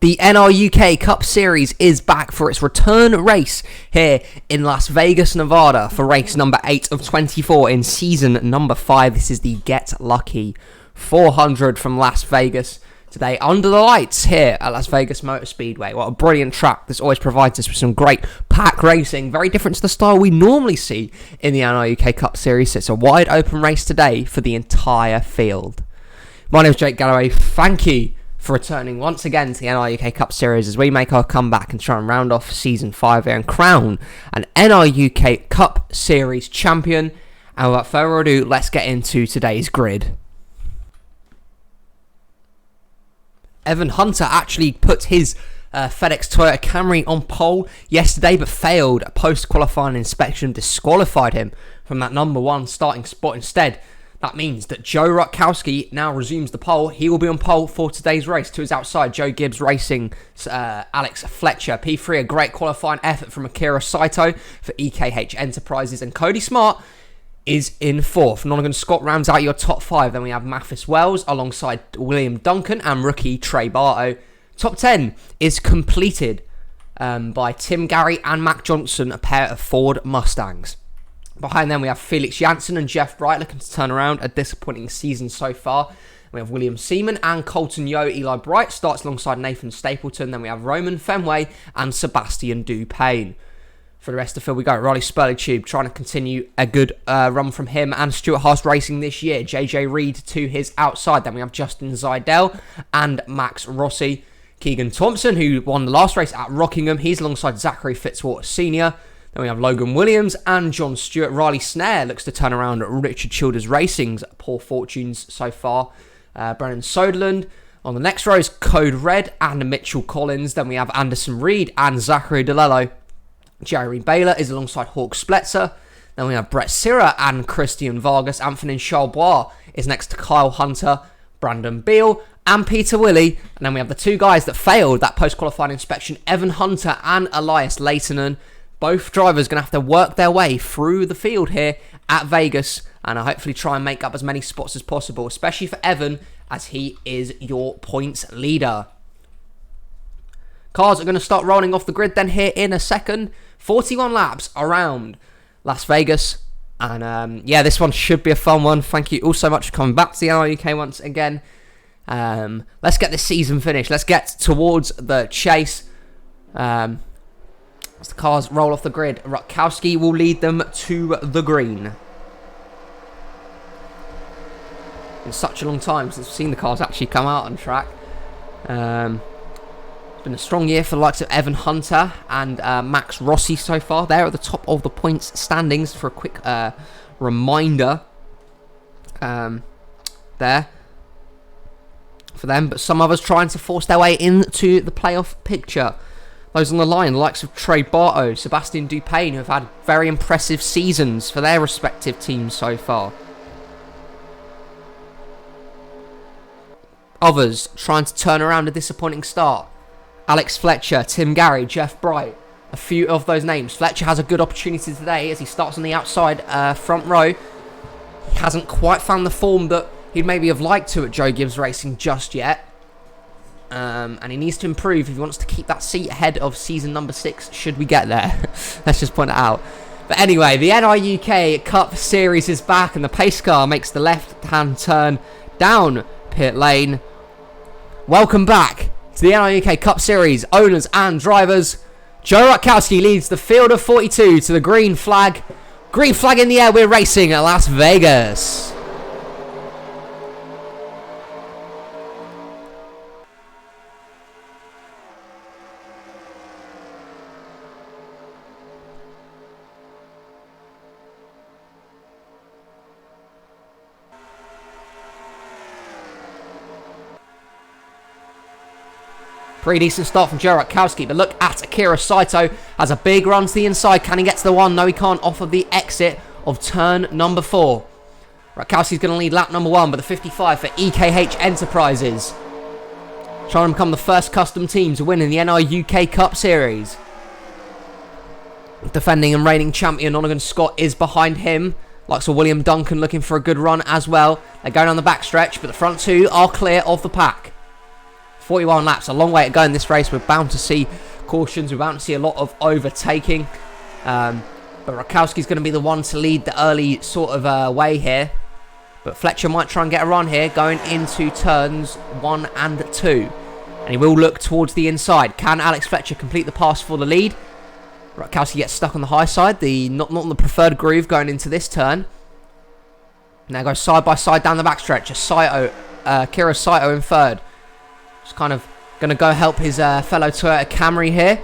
The NRUK Cup Series is back for its return race here in Las Vegas, Nevada for race number 8 of 24 in season number 5. This is the Get Lucky 400 from Las Vegas today under the lights here at Las Vegas Motor Speedway. What a brilliant track. This always provides us with some great pack racing, very different to the style we normally see in the NRUK Cup Series. It's a wide open race today for the entire field. My name is Jake Galloway. Thank you for returning once again to the NRUK Cup Series as we make our comeback and try and round off Season 5 here and crown an NRUK Cup Series champion. And without further ado, let's get into today's grid. Evan Hunter actually put his FedEx Toyota Camry on pole yesterday, but failed a post-qualifying inspection, disqualified him from that number 1 starting spot instead. That means that Joe Rutkowski now resumes the pole. He will be on pole for today's race. To his outside, Joe Gibbs Racing, Alex Fletcher. P3, a great qualifying effort from Akira Saito for EKH Enterprises. And Cody Smart is in 4th. Nonigan Scott rounds out your top 5. Then we have Mathis Wells alongside William Duncan and rookie Trey Bartow. Top 10 is completed by Tim Gary and Mac Johnson, a pair of Ford Mustangs. Behind them, we have Felix Janssen and Jeff Bright looking to turn around a disappointing season so far. We have William Seaman and Colton Yo. Eli Bright starts alongside Nathan Stapleton. Then we have Roman Fenway and Sebastian Dupain. For the rest of the field, we go Riley Spurley-Tube trying to continue a good run from him and Stuart Haas Racing this year. JJ Reed to his outside. Then we have Justin Zidell and Max Rossi. Keegan Thompson, who won the last race at Rockingham, he's alongside Zachary Fitzwater Sr. Then we have Logan Williams and John Stewart. Riley Snare looks to turn around Richard Childers Racing's poor fortunes so far. Brennan Soderland. On the next row is Code Red and Mitchell Collins. Then we have Anderson Reed and Zachary DeLello. Jeremy Baylor is alongside Hawk Spletzer. Then we have Brett Sirra and Christian Vargas. Anthony Charbois is next to Kyle Hunter, Brandon Beal and Peter Willey. And then we have the 2 guys that failed that post-qualifying inspection, Evan Hunter and Elias Leitonen. Both drivers going to have to work their way through the field here at Vegas and hopefully try and make up as many spots as possible, especially for Evan as he is your points leader. Cars are going to start rolling off the grid then here in a second. 41 laps around Las Vegas. And yeah, this one should be a fun one. Thank you all so much for coming back to the NRUK once again. Let's get this season finished. Let's get towards the chase. As the cars roll off the grid, Rutkowski will lead them to the green. In such a long time since we've seen the cars actually come out on track. It's been a strong year for the likes of Evan Hunter and Max Rossi so far. They're at the top of the points standings for a quick reminder there for them. But some others trying to force their way into the playoff picture. Those on the line, the likes of Trey Bartow, Sebastian Dupain, who have had very impressive seasons for their respective teams so far. Others trying to turn around a disappointing start. Alex Fletcher, Tim Gary, Jeff Bright, a few of those names. Fletcher has a good opportunity today as he starts on the outside front row. He hasn't quite found the form that he'd maybe have liked to at Joe Gibbs Racing just yet. And he needs to improve if he wants to keep that seat ahead of season number 6, should we get there. Let's just point it out. But anyway, the NRUK Cup Series is back, and the pace car makes the left-hand turn down pit lane. Welcome back to the NRUK Cup Series, owners and drivers. Joe Rutkowski leads the field of 42 to the green flag. Green flag in the air, we're racing at Las Vegas. Pretty decent start from Joe Rutkowski, but look at Akira Saito. Has a big run to the inside. Can he get to the 1? No, he can't off of the exit of turn number 4. Rutkowski's going to lead lap number 1, but the 55 for EKH Enterprises. Trying to become the first custom team to win in the NRUK Cup Series. Defending and reigning champion Nonigan Scott is behind him. Likes of William Duncan looking for a good run as well. They're going on the backstretch, but the front 2 are clear of the pack. 41 laps, a long way to go in this race. We're bound to see cautions. We're bound to see a lot of overtaking. But Rakowski's going to be the one to lead the early sort of way here. But Fletcher might try and get a run here, going into turns 1 and 2. And he will look towards the inside. Can Alex Fletcher complete the pass for the lead? Rakowski gets stuck on the high side, not on the preferred groove going into this turn. Now goes side by side down the backstretch. Kira Saito in third. Just kind of going to go help his fellow Toyota Camry here.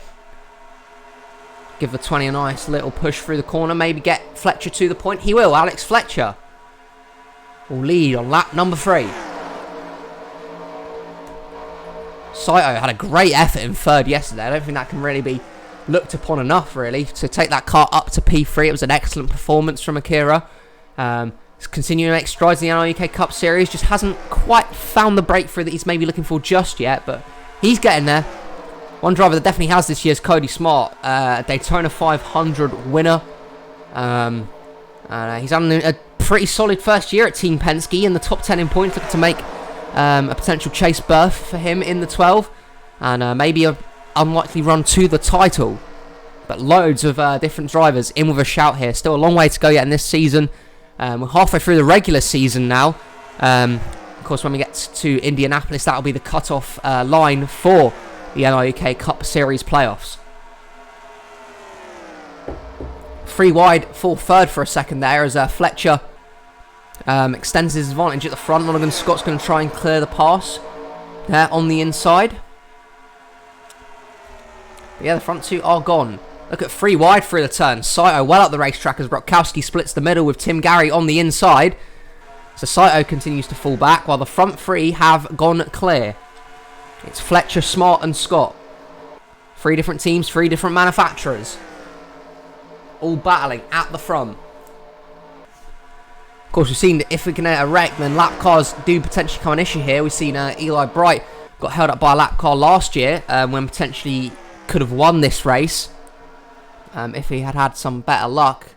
Give the 20 a nice little push through the corner. Maybe get Fletcher to the point. He will. Alex Fletcher will lead on lap number 3. Saito had a great effort in third yesterday. I don't think that can really be looked upon enough, really, to take that car up to P3. It was an excellent performance from Akira. He's continuing to make strides in the NRUK Cup Series. Just hasn't quite found the breakthrough that he's maybe looking for just yet, but he's getting there. One driver that definitely has this year is Cody Smart, Daytona 500 winner. He's having a pretty solid first year at Team Penske in the top 10 in points, looking to make a potential chase berth for him in the 12, and maybe a unlikely run to the title. But loads of different drivers in with a shout here. Still a long way to go yet in this season. We're halfway through the regular season now. Of course, when we get to Indianapolis, that'll be the cut-off line for the NRUK Cup Series playoffs. 3 wide, 4 third for a second there as Fletcher extends his advantage at the front. Lonergan Scott's going to try and clear the pass there on the inside. But yeah, the front 2 are gone. Look at 3 wide through the turn. Saito well up the racetrack as Brockowski splits the middle with Tim Gary on the inside. So Saito continues to fall back while the front 3 have gone clear. It's Fletcher, Smart and Scott. 3 different teams, 3 different manufacturers. All battling at the front. Of course, we've seen that if we can get a wreck, then lap cars do potentially become an issue here. We've seen Eli Bright got held up by a lap car last year when potentially could have won this race if he had had some better luck.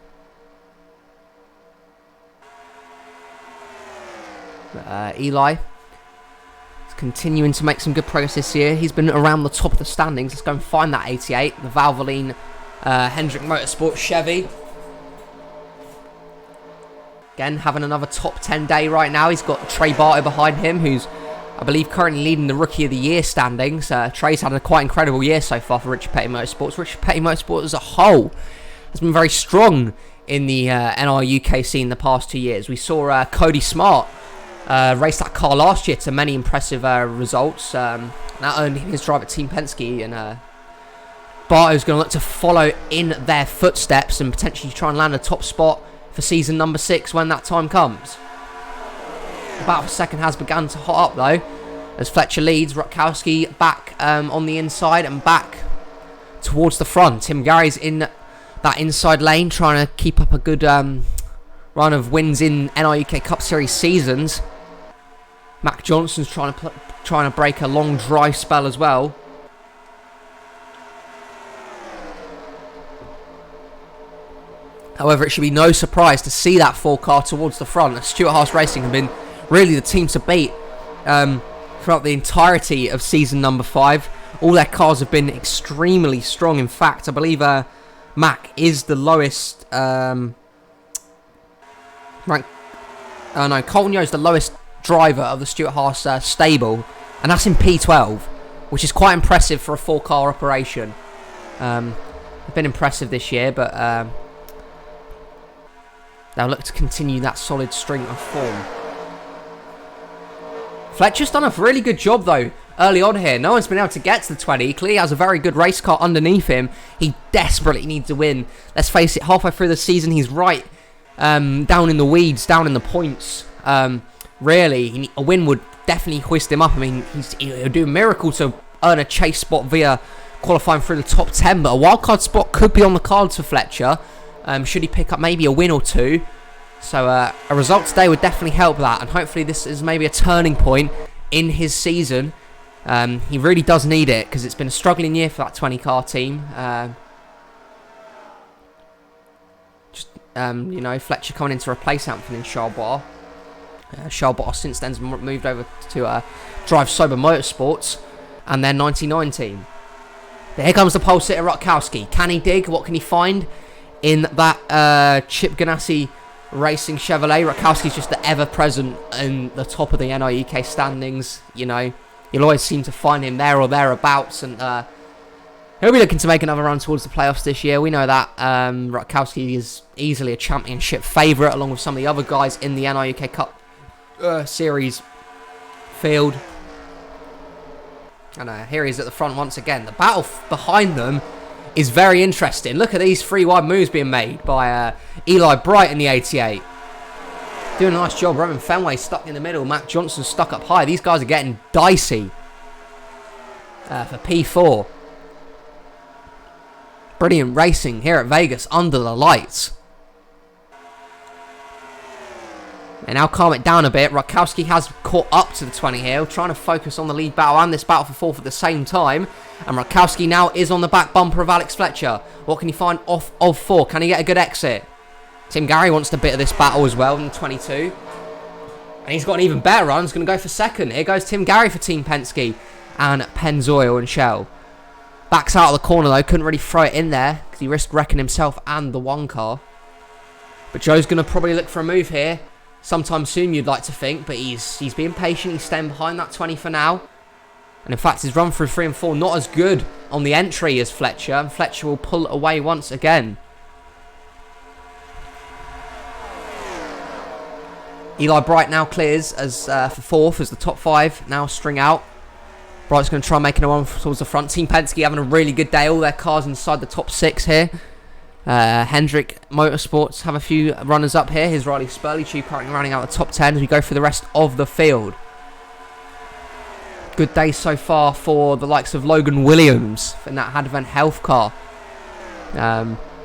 But, Eli is continuing to make some good progress this year. He's been around the top of the standings. Let's go and find that 88, the Valvoline Hendrick Motorsports Chevy. Again, having another top 10 day right now. He's got Trey Bartow behind him, who's, I believe, currently leading the Rookie of the Year standings. Trey's had a quite incredible year so far for Richard Petty Motorsports. Richard Petty Motorsports as a whole has been very strong in the NRUK scene the past 2 years. We saw Cody Smart race that car last year to many impressive results. Not only his drive at Team Penske, and Bartow's going to look to follow in their footsteps and potentially try and land a top spot for season number 6 when that time comes. The battle for second has begun to hot up though, as Fletcher leads. Rutkowski back on the inside and back towards the front. Tim Gary's in that inside lane, trying to keep up a good run of wins in NRUK Cup Series seasons. Mac Johnson's trying to break a long dry spell as well. However, it should be no surprise to see that 4 car towards the front. Stuart Haas Racing have been really the team to beat throughout the entirety of season number 5. All their cars have been extremely strong. In fact, I believe Mac is the lowest rank. No, Colton Yo is the lowest driver of the Stuart Haas stable, and that's in P12, which is quite impressive for a 4 car operation. They've been impressive this year, but they'll look to continue that solid string of form. Fletcher's done a really good job though early on here. No one's been able to get to the 20. He clearly has a very good race car underneath him. He desperately needs a win. Let's face it, halfway through the season he's right down in the weeds, down in the points. Really, a win would definitely hoist him up. I mean, he'll do a miracle to earn a chase spot via qualifying through the top 10, but a wildcard spot could be on the cards for Fletcher. Should he pick up maybe a win or 2. So a result today would definitely help that, and hopefully this is maybe a turning point in his season. He really does need it, because it's been a struggling year for that 20 car team. Fletcher coming in to replace Anthony Charbois. Charbois since then has moved over to Drive Sober Motorsports. and their 99 team. Here comes the pole sitter Rutkowski. Can he dig? What can he find in that Chip Ganassi Racing Chevrolet? Rutkowski's just the ever-present in the top of the NRUK standings. You know, you'll always seem to find him there or thereabouts, and he'll be looking to make another run towards the playoffs this year. We know that Rutkowski is easily a championship favourite, along with some of the other guys in the NRUK Cup Series field. And here he is at the front once again. The battle behind them is very interesting. Look at these 3 wide moves being made by Eli Bright in the 88. Doing a nice job. Roman Fenway stuck in the middle. Matt Johnson stuck up high. These guys are getting dicey for P4. Brilliant racing here at Vegas under the lights. And now calm it down a bit. Rutkowski has caught up to the 20 here, trying to focus on the lead battle and this battle for 4th at the same time. And Rutkowski now is on the back bumper of Alex Fletcher. What can he find off of 4? Can he get a good exit? Tim Gary wants a bit of this battle as well in the 22. And he's got an even better run. He's going to go for 2nd. Here goes Tim Gary for Team Penske and Pennzoil and Shell. Backs out of the corner though. Couldn't really throw it in there because he risked wrecking himself and the 1 car. But Joe's going to probably look for a move here sometime soon, you'd like to think, but he's being patient. He's staying behind that 20 for now. And in fact, his run through 3 and 4 not as good on the entry as Fletcher, and Fletcher will pull away once again. Eli Bright now clears as for 4th as the top 5 now string out. Bright's going to try making a run towards the front. Team Penske having a really good day. All their cars inside the top 6 here. Hendrick Motorsports have a few runners up here. Here's Riley Spurley currently running out the top 10 as we go through the rest of the field. Good day so far for the likes of Logan Williams in that Hadvan Health car.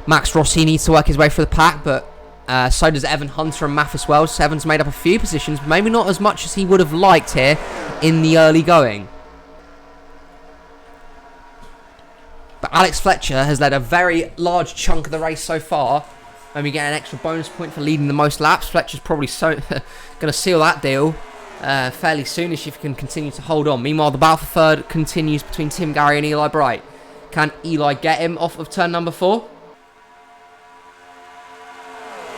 Max Rossi needs to work his way through the pack, but so does Evan Hunter and Mathis Wells. Evan's made up a few positions, but maybe not as much as he would have liked here in the early going. But Alex Fletcher has led a very large chunk of the race so far. And we get an extra bonus point for leading the most laps. Fletcher's probably going to seal that deal fairly soon if he can continue to hold on. Meanwhile, the battle for 3rd continues between Tim Gary and Eli Bright. Can Eli get him off of turn number 4?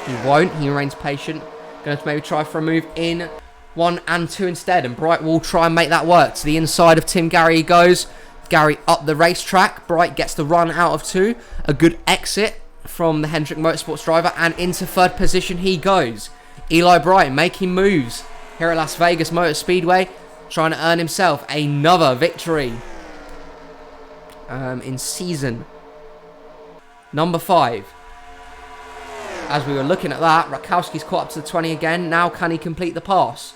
He won't. He remains patient. Going to maybe try for a move in 1 and 2 instead. And Bright will try and make that work. To the inside of Tim Gary he goes. Gary up the racetrack. Bright gets the run out of 2. A good exit from the Hendrick Motorsports driver. And into 3rd position he goes. Eli Bright making moves here at Las Vegas Motor Speedway. Trying to earn himself another victory in season number 5. As we were looking at that, Rutkowski's caught up to the 20 again. Now can he complete the pass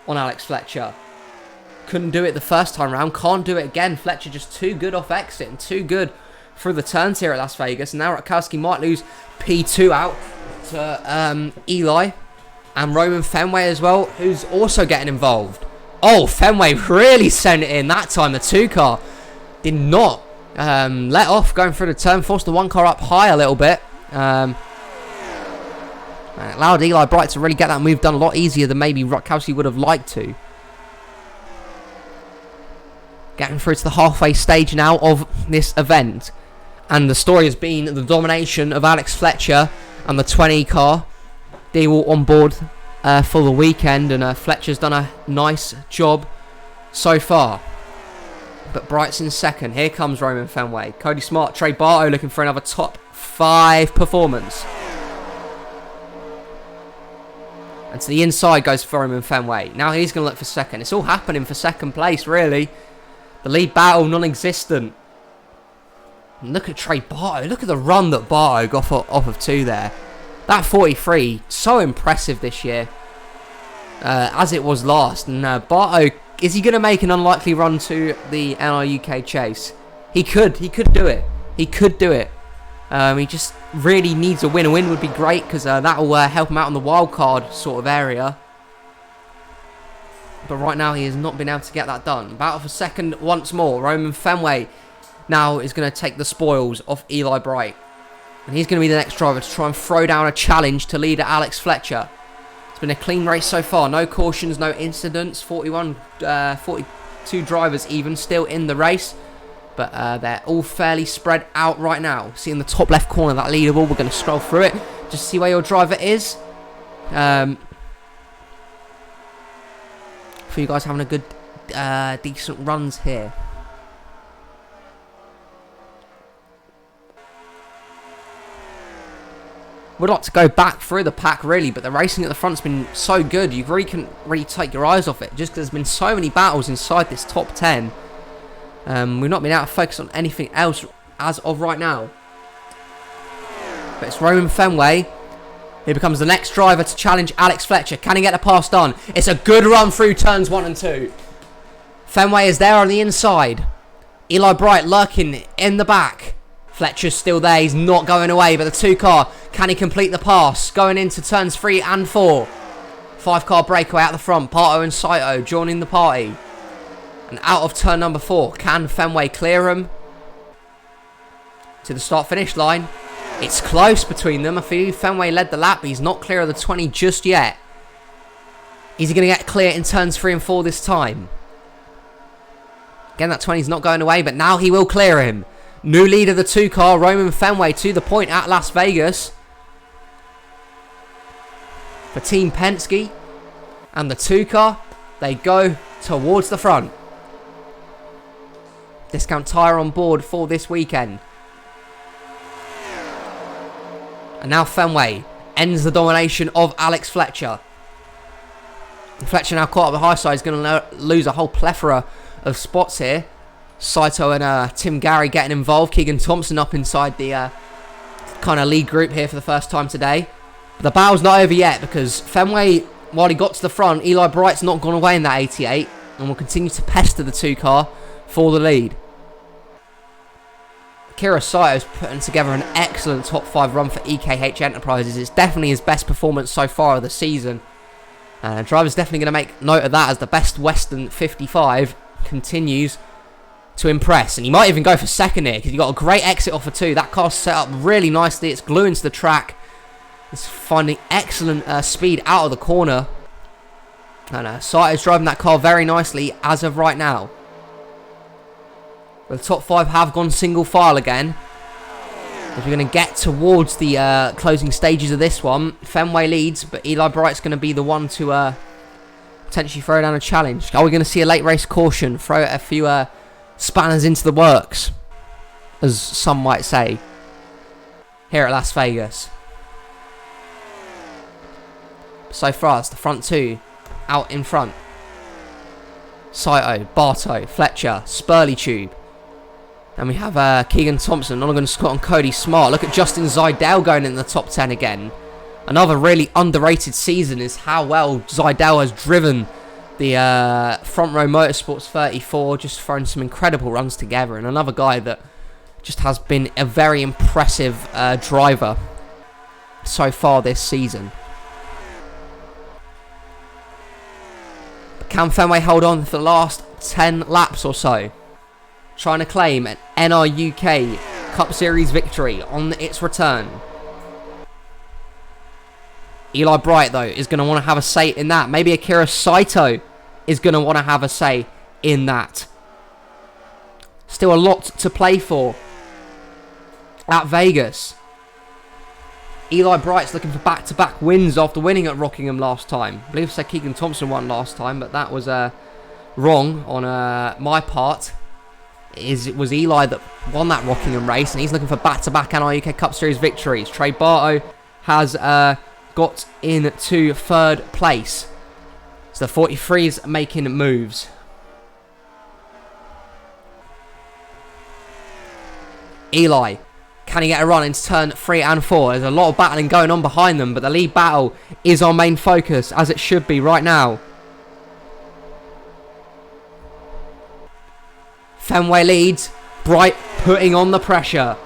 on Alex Fletcher? Couldn't do it the first time round. Can't do it again. Fletcher just too good off exit and too good through the turns here at Las Vegas. And now Rutkowski might lose P2 out to Eli and Roman Fenway as well, who's also getting involved. Oh, Fenway really sent it in that time. The 2 car did not let off going through the turn. Forced the 1 car up high a little bit. And it allowed Eli Bright to really get that move done a lot easier than maybe Rutkowski would have liked to. Getting through to the halfway stage now of this event. And the story has been the domination of Alex Fletcher and the 20 car. They were on board for the weekend, and Fletcher's done a nice job so far. But Bright's in 2nd. Here comes Roman Fenway. Cody Smart, Trey Bartow looking for another top 5 performance. And to the inside goes for Roman Fenway. Now he's going to look for 2nd. It's all happening for 2nd place, really. The lead battle non-existent. And look at Trey Bartow. Look at the run that Bartow got off of 2 there. That 43, so impressive this year. As it was last. And Bartow, is he going to make an unlikely run to the NRUK chase? He could do it. He could do it. He just really needs a win. A win would be great because that will help him out on the wild card sort of area. But right now he has not been able to get that done. Battle for 2nd once more. Roman Fenway now is going to take the spoils off Eli Bright. And he's going to be the next driver to try and throw down a challenge to leader Alex Fletcher. It's been a clean race so far. No cautions, no incidents. 41 2 drivers even still in the race. But they're all fairly spread out right now. See in the top left corner that leaderboard. We're going to scroll through it just to see where your driver is. For you guys having a good, decent runs here. Would like to go back through the pack really, but the racing at the front's been so good. You really couldn't really take your eyes off it, just because there's been so many battles inside this top 10. We've not been able to focus on anything else as of right now. But it's Roman Fenway. He becomes the next driver to challenge Alex Fletcher. Can he get the pass done? It's a good run through turns 1 and 2. Fenway is there on the inside. Eli Bright lurking in the back. Fletcher's still there. He's not going away. But the 2 car, can he complete the pass? Going into turns 3 and 4. 5 car breakaway out the front. Pato and Saito joining the party. And out of turn number 4. Can Fenway clear him? To the start-finish line. It's close between them. I feel Fenway led the lap, but he's not clear of the 20 just yet. Is he going to get clear in turns 3 and 4 this time? Again, that 20's not going away, but now he will clear him. New lead of the 2 car, Roman Fenway to the point at Las Vegas. For Team Penske. And the 2 car, they go towards the front. Discount tyre on board for this weekend. And now Fenway ends the domination of Alex Fletcher. Fletcher now caught up the high side. He's going to lose a whole plethora of spots here. Saito and Tim Gary getting involved. Keegan Thompson up inside the kind of lead group here for the first time today. But the battle's not over yet, because Fenway, while he got to the front, Eli Bright's not gone away in that 88 and will continue to pester the 2 car for the lead. Kira Saito's putting together an excellent top 5 run for EKH Enterprises. It's definitely his best performance so far of the season. Driver's definitely going to make note of that, as the best Western 55 continues to impress. And he might even go for second here, because he got a great exit off of 2. That car's set up really nicely. It's gluing to the track. It's finding excellent speed out of the corner. And Saito's driving that car very nicely as of right now. But the top 5 have gone single file again. As we're going to get towards the closing stages of this one. Fenway leads, but Eli Bright's going to be the one to potentially throw down a challenge. Are we going to see a late race caution? Throw a few spanners into the works, as some might say, here at Las Vegas. So far, it's the front 2 out in front. Saito, Bartow, Fletcher, Spurley Tube. And we have Keegan Thompson, Nonagon Scott and Cody Smart. Look at Justin Zidell going in the top 10 again. Another really underrated season is how well Zidell has driven the Front Row Motorsports 34. Just throwing some incredible runs together. And another guy that just has been a very impressive driver so far this season. But can Fenway hold on for the last 10 laps or so? Trying to claim an NRUK Cup Series victory on its return. Eli Bright, though, is going to want to have a say in that. Maybe Akira Saito is going to want to have a say in that. Still a lot to play for at Vegas. Eli Bright's looking for back-to-back wins after winning at Rockingham last time. I believe Sir Keegan Thompson won last time, but that was wrong on my part. It was Eli that won that Rockingham race, and he's looking for back-to-back NRUK Cup Series victories. Trey Bartow has got into 3rd place. So the 43's making moves. Eli, can he get a run into turn 3 and 4? There's a lot of battling going on behind them, but the lead battle is our main focus, as it should be right now. Fenway leads. Bright putting on the pressure.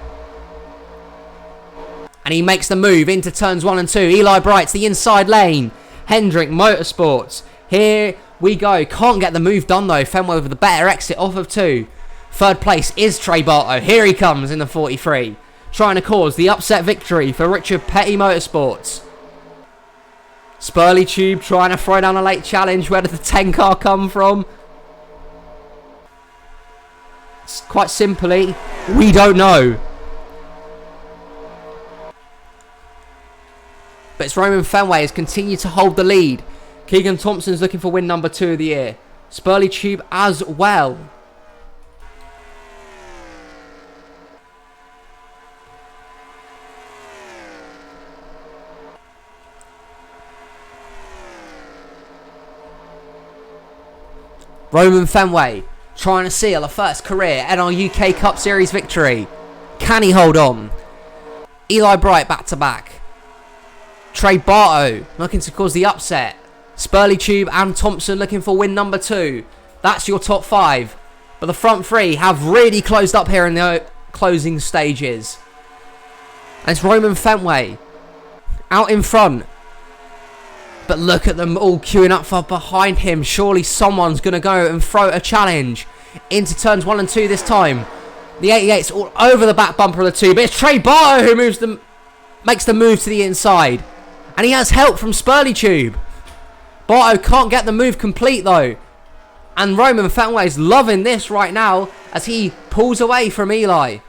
And he makes the move into turns 1 and 2. Eli Bright's the inside lane. Hendrick Motorsports. Here we go. Can't get the move done though. Fenway with the better exit off of 2. 3rd place is Trey Bartow. Here he comes in the 43. Trying to cause the upset victory for Richard Petty Motorsports. Spurley Tube trying to throw down a late challenge. Where did the 10 car come from? quite simply, we don't know. But it's Roman Fenway has continued to hold the lead. Keegan Thompson's looking for win number 2 of the year. Spurley Tube as well. Roman Fenway trying to seal a first career NRUK Cup Series victory. Can he hold on? Eli Bright back to back. Trey Bartow looking to cause the upset. Spurley Tube and Thompson looking for win number 2. That's your top 5. But the front 3 have really closed up here in the closing stages. And it's Roman Fenway out in front. But look at them all queuing up for behind him. Surely someone's going to go and throw a challenge into turns 1 and 2 this time. The 88's all over the back bumper of the 2. But it's Trey Bartow who makes the move to the inside. And he has help from Spurley Tube. Bartow can't get the move complete though. And Roman Fenway's loving this right now as he pulls away from Eli.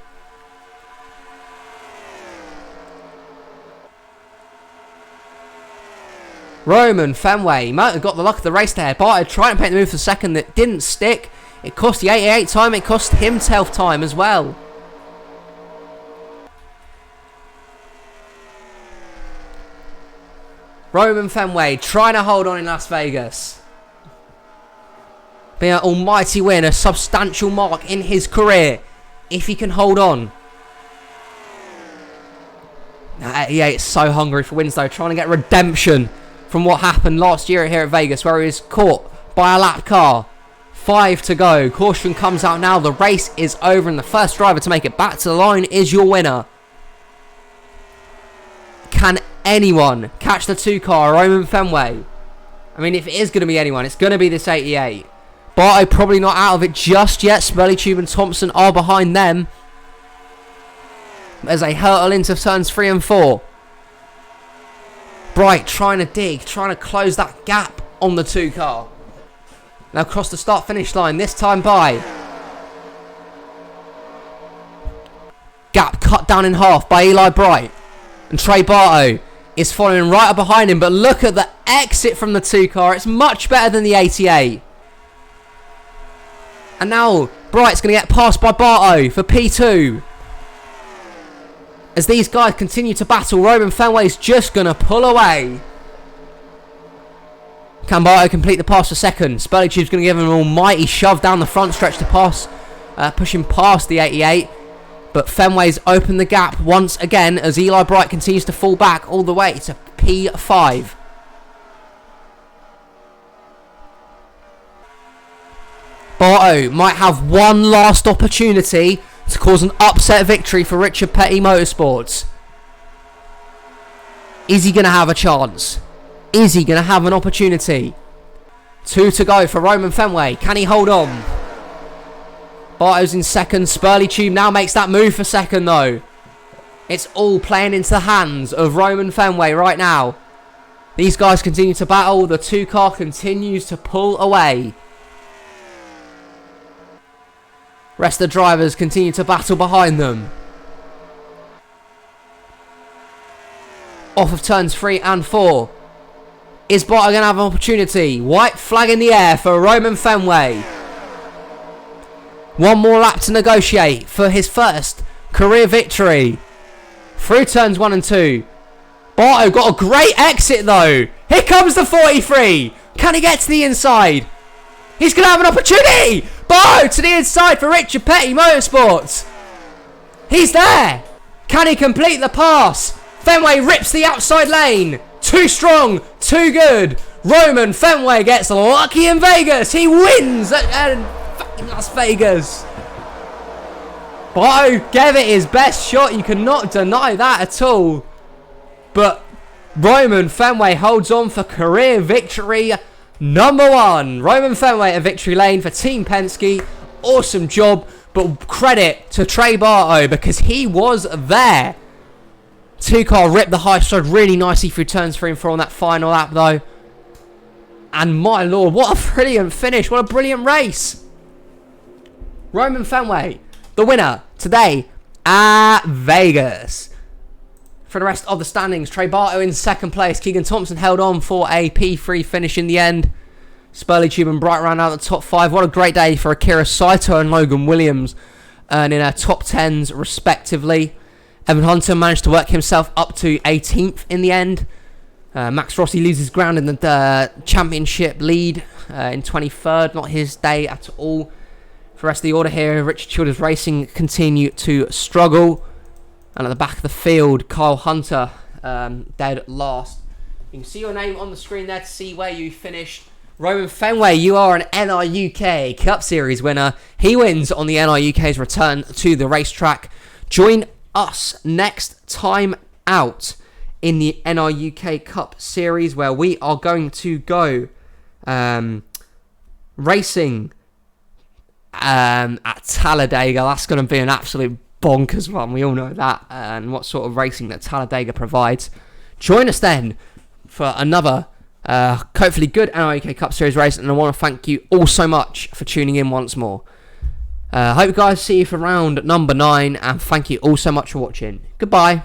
Roman Fenway might have got the luck of the race there. Bartow trying to make the move for second that didn't stick. It cost the 88 time. It cost himself time as well. Roman Fenway trying to hold on in Las Vegas. Be an almighty win, a substantial mark in his career. If he can hold on. 88 is so hungry for wins though. Trying to get redemption from what happened last year here at Vegas where he was caught by a lap car. 5 to go. Caution comes out now. The race is over and the first driver to make it back to the line is your winner. Can anyone catch the 2 car, Roman Fenway? I mean, if it is going to be anyone, it's going to be this 88. Bartow probably not out of it just yet. Spurley Tube and Thompson are behind them as they hurtle into turns 3 and 4. Bright trying to dig, trying to close that gap on the 2 car. Now across the start finish line, this time by. Gap cut down in half by Eli Bright. And Trey Bartow is following right up behind him. But look at the exit from the 2 car. It's much better than the 88. And now Bright's going to get passed by Bartow for P2. As these guys continue to battle, Roman Fenway's just going to pull away. Can Bartow complete the pass for second? Spurley Tube's going to give him an almighty shove down the front stretch to pass, pushing past the 88. But Fenway's opened the gap once again as Eli Bright continues to fall back all the way to P5. Bartow might have one last opportunity to cause an upset victory for Richard Petty Motorsports. Is he going to have a chance? Is he going to have an opportunity? 2 to go for Roman Fenway. Can he hold on? Bartow's in second. Spurley Tube now makes that move for second though. It's all playing into the hands of Roman Fenway right now. These guys continue to battle. The 2 car continues to pull away. Rest of the drivers continue to battle behind them. Off of turns 3 and 4. Is Bartow going to have an opportunity? White flag in the air for Roman Fenway. One more lap to negotiate for his first career victory. Through turns 1 and 2. Bartow got a great exit though. Here comes the 43. Can he get to the inside? He's going to have an opportunity. Bartow to the inside for Richard Petty Motorsports. He's there. Can he complete the pass? Fenway rips the outside lane. Too strong, too good. Roman Fenway gets lucky in Vegas. He wins at fucking Las Vegas. Bartow gave it his best shot. You cannot deny that at all. But Roman Fenway holds on for career victory number 1. Roman Fenway at victory lane for Team Penske. Awesome job. But credit to Trey Bartow because he was there. 2 car ripped the high stride really nicely through turns 3 and 4 on that final lap though. And my lord, what a brilliant finish. What a brilliant race. Roman Fenway, the winner today at Vegas. For the rest of the standings, Trey Bartow in second place. Keegan Thompson held on for a P3 finish in the end. Spurley Tube and Bright round out the top 5. What a great day for Akira Saito and Logan Williams, earning their top 10s respectively. Evan Hunter managed to work himself up to 18th in the end. Max Rossi loses ground in the championship lead in 23rd. Not his day at all. For the rest of the order here, Richard Childers Racing continue to struggle. And at the back of the field, Kyle Hunter dead last. You can see your name on the screen there to see where you finished. Roman Fenway, you are an NRUK Cup Series winner. He wins on the NRUK's return to the racetrack. Join us next time out in the NRUK Cup Series, where we are going to go racing at Talladega. That's going to be an absolute bonkers one. We all know that, and what sort of racing that Talladega provides. Join us then for another hopefully good NRUK Cup Series race, and I want to thank you all so much for tuning in once more. Hope you guys see you for round number 9, and thank you all so much for watching. Goodbye.